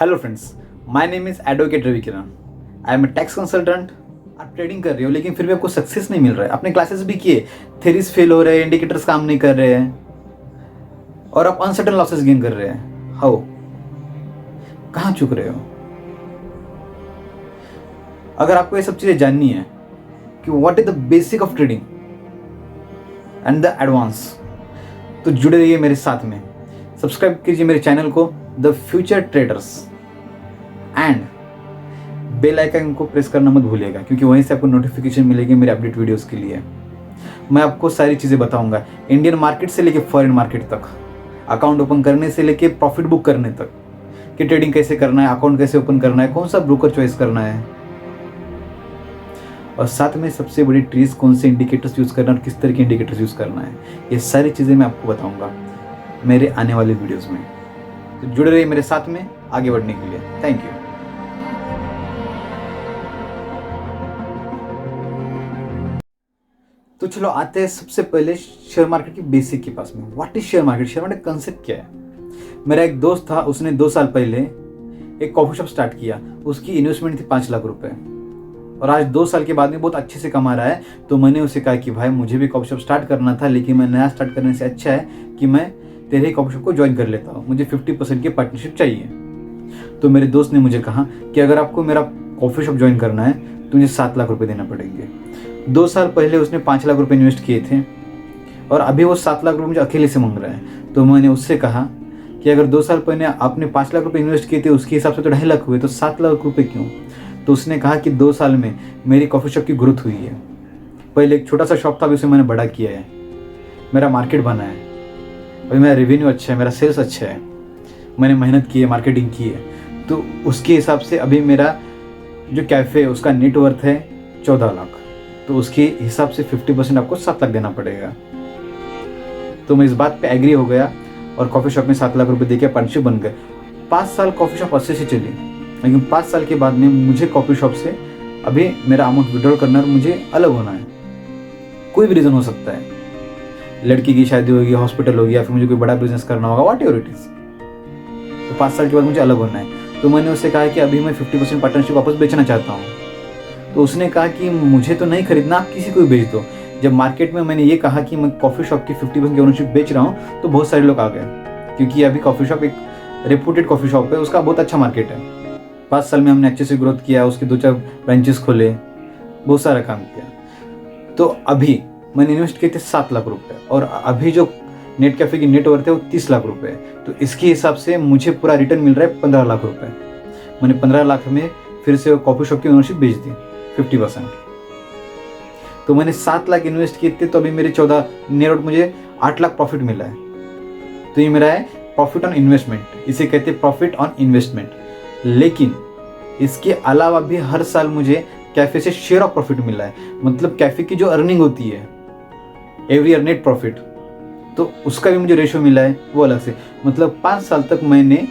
Hello friends, my name is advocate Ravi Kiran. I am a tax consultant. आप trading कर रहे हो लेकिन फिर भी आपको सक्सेस नहीं मिल रहा है। आपने क्लासेस भी किए, थेरीज फेल हो रहे हैं, इंडिकेटर्स काम नहीं कर रहे हैं और आप अनसर्टन लॉसेस गेन कर रहे हैं। हाउ? कहाँ चुक रहे हो? अगर आपको ये सब चीज़ें जाननी है कि what is the basic of trading and the advance, तो जुड़े रहिए मेरे साथ में। सब्सक्राइब कीजिए मेरे चैनल को the future traders and bell icon को प्रेस करना मत भूलिएगा, क्योंकि वहीं से आपको नोटिफिकेशन मिलेगी मेरे अपडेट वीडियोस के लिए। मैं आपको सारी चीज़ें बताऊंगा, इंडियन मार्केट से लेके फॉरेन मार्केट तक, अकाउंट ओपन करने से लेके प्रॉफिट बुक करने तक, कि ट्रेडिंग कैसे करना है, अकाउंट कैसे ओपन करना है, कौन सा ब्रोकर चॉइस करना है, और साथ में सबसे बड़ी ट्रीज कौन से इंडिकेटर्स यूज़ करना है और किस तरह के इंडिकेटर्स यूज़ करना है। ये सारी चीज़ें मैं आपको बताऊँगा मेरे आने वाले वीडियोज़ में। तो जुड़े रहिए मेरे साथ में आगे बढ़ने के लिए। Thank you. तो चलो आते हैं सबसे पहले शेयर मार्केट की बेसिक के पास में। What is share market? Share market concept क्या है? मेरा एक दोस्त था, उसने 2 साल पहले एक कॉफी शॉप स्टार्ट किया। उसकी इन्वेस्टमेंट थी 5 लाख रुपए और आज 2 साल के बाद में बहुत अच्छे से कमा रहा है। तो मैंने उसे कहा कि भाई मुझे भी कॉफी शॉप स्टार्ट करना था, लेकिन मैं नया स्टार्ट करने से अच्छा है कि मैं तेरे ही कॉफी शॉप को ज्वाइन कर लेता हूँ, मुझे 50% की पार्टनरशिप चाहिए। तो मेरे दोस्त ने मुझे कहा कि अगर आपको मेरा कॉफी शॉप ज्वाइन करना है तो मुझे 7 लाख रुपए देना पड़ेंगे। 2 साल पहले उसने 5 लाख रुपए इन्वेस्ट किए थे और अभी वो 7 लाख रुपए मुझे अकेले से मांग रहा है। तो मैंने उससे कहा कि अगर 2 साल पहले आपने 5 लाख रुपए इन्वेस्ट किए थे, उसके हिसाब से तो 2.5 लाख हुए, तो 7 लाख रुपए क्यों? तो उसने कहा कि 2 साल में मेरी कॉफ़ी शॉप की ग्रोथ हुई है। पहले एक छोटा सा शॉप था, अभी उसे मैंने बड़ा किया है, मेरा मार्केट बना है, अभी मेरा रेवेन्यू अच्छा है, मेरा सेल्स अच्छा है, मैंने मेहनत की है, मार्केटिंग की है। तो उसके हिसाब से अभी मेरा जो कैफ़े है उसका नेट वर्थ है 14 लाख। तो उसके हिसाब से 50% आपको 7 लाख देना पड़ेगा। तो मैं इस बात पे एग्री हो गया और कॉफ़ी शॉप में 7 लाख रुपए देके पार्टनरशिप बन गए। 5 साल कॉफ़ी शॉप अच्छे से चली, लेकिन 5 साल के बाद में मुझे कॉफ़ी शॉप से अभी मेरा अमाउंट विड्रॉल करना है और मुझे अलग होना है। कोई भी रीज़न हो सकता है, लड़की की शादी होगी, हॉस्पिटल होगी, या फिर मुझे कोई बड़ा बिजनेस करना होगा, वॉट एवर इट इज़। तो 5 साल के बाद मुझे अलग होना है। तो मैंने उससे कहा कि अभी मैं 50% पार्टनरशिप वापस बेचना चाहता हूँ। तो उसने कहा कि मुझे तो नहीं खरीदना, आप किसी को भी बेच दो। जब मार्केट में मैंने ये कहा कि मैं कॉफ़ी शॉप की 50% की ओनरशिप बेच रहा हूँ, तो बहुत सारे लोग आ गए, क्योंकि अभी कॉफ़ी शॉप एक रेपुटेड कॉफ़ी शॉप है, उसका बहुत अच्छा मार्केट है। 5 साल में हमने अच्छे से ग्रोथ किया, उसके 2-4 ब्रांचेस खोले, बहुत सारा काम किया। तो अभी मैंने इन्वेस्ट किए थे 7 लाख रुपये और अभी जो नेट कैफ़े की नेट वर्थ है वो 30 लाख रुपये है। तो इसके हिसाब से मुझे पूरा रिटर्न मिल रहा है 15 लाख रुपये। मैंने 15 लाख में फिर से कॉफ़ी शॉप की ओनरशिप बेच दी 50%। तो मैंने 7 लाख इन्वेस्ट किए थे, तो अभी मेरे 14 नियर मुझे 8 लाख प्रॉफिट मिला है। तो ये मेरा है प्रॉफिट ऑन इन्वेस्टमेंट, इसे कहते हैं प्रॉफिट ऑन इन्वेस्टमेंट। लेकिन इसके अलावा भी हर साल मुझे कैफे से शेयर ऑफ प्रॉफिट मिला है, मतलब कैफे की जो अर्निंग होती है एवरी ईयर नेट प्रॉफिट, तो उसका भी मुझे रेशियो मिला है वो अलग से। मतलब 5 साल तक मैंने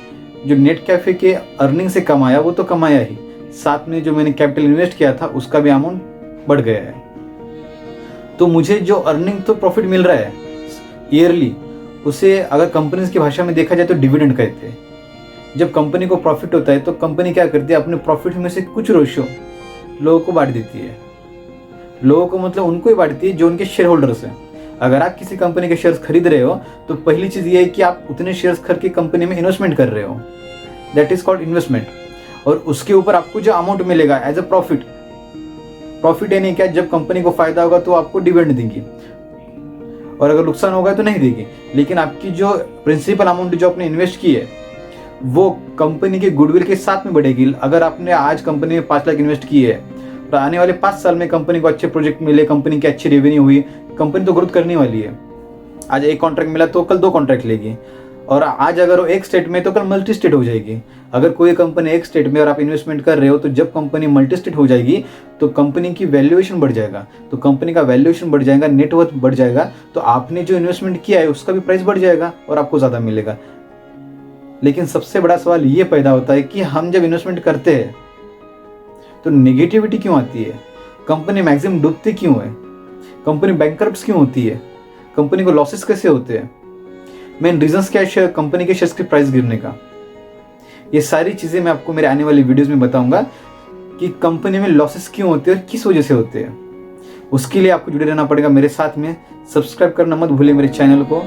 जो नेट कैफे के अर्निंग से कमाया वो तो कमाया ही, साथ में जो मैंने कैपिटल इन्वेस्ट किया था उसका भी अमाउंट बढ़ गया है। तो मुझे जो अर्निंग तो प्रॉफिट मिल रहा है ईयरली, उसे अगर कंपनीज की भाषा में देखा जाए तो डिविडेंड कहते हैं। जब कंपनी को प्रॉफिट होता है तो कंपनी क्या करती है, अपने प्रॉफिट में से कुछ रेशियो लोगों को बांट देती है। लोगों को मतलब उनको ही बांटती है जो उनके शेयर होल्डर्स हैं। अगर आप किसी कंपनी के शेयर्स खरीद रहे हो तो पहली चीज़ ये है कि आप उतने शेयर्स खरीद के कंपनी में इन्वेस्टमेंट कर रहे हो, दैट इज कॉल्ड इन्वेस्टमेंट। और उसके ऊपर आपको जो अमाउंट मिलेगा एज अ प्रॉफिट, प्रॉफिट यानी क्या, जब कंपनी को फायदा होगा तो आपको डिविडेंड देंगी और अगर नुकसान होगा तो नहीं देगी। लेकिन आपकी जो प्रिंसिपल अमाउंट जो आपने इन्वेस्ट की है वो कंपनी के गुडविल के साथ में बढ़ेगी। अगर आपने आज कंपनी में 5 लाख इन्वेस्ट की है और आने वाले 5 साल में कंपनी को अच्छे प्रोजेक्ट मिले, कंपनी की अच्छी रेवेन्यू हुई, कंपनी तो ग्रोथ करने वाली है। आज एक कॉन्ट्रैक्ट मिला तो कल 2 कॉन्ट्रैक्ट लेगी, और आज अगर वो एक स्टेट में तो कल मल्टी स्टेट हो जाएगी। अगर कोई कंपनी एक स्टेट में और आप इन्वेस्टमेंट कर रहे हो, तो जब कंपनी मल्टी स्टेट हो जाएगी तो कंपनी की वैल्यूएशन बढ़ जाएगा। तो कंपनी का वैल्यूएशन बढ़ जाएगा, नेटवर्थ बढ़ जाएगा, तो आपने जो इन्वेस्टमेंट किया है उसका भी प्राइस बढ़ जाएगा और आपको ज़्यादा मिलेगा। लेकिन सबसे बड़ा सवाल ये पैदा होता है कि हम जब इन्वेस्टमेंट करते हैं तो नेगेटिविटी क्यों आती है, कंपनी मैक्सिमम डूबती क्यों है, कंपनी बैंकरप्ट क्यों होती है, कंपनी को लॉसेस कैसे होते हैं। मेन रीजंस क्या है कंपनी के शेयर्स की प्राइस गिरने का? ये सारी चीज़ें मैं आपको मेरे आने वाली वीडियोस में बताऊंगा कि कंपनी में लॉसेस क्यों होते हैं और किस वजह से होते हैं। उसके लिए आपको जुड़े रहना पड़ेगा मेरे साथ में। सब्सक्राइब करना मत भूलिए मेरे चैनल को।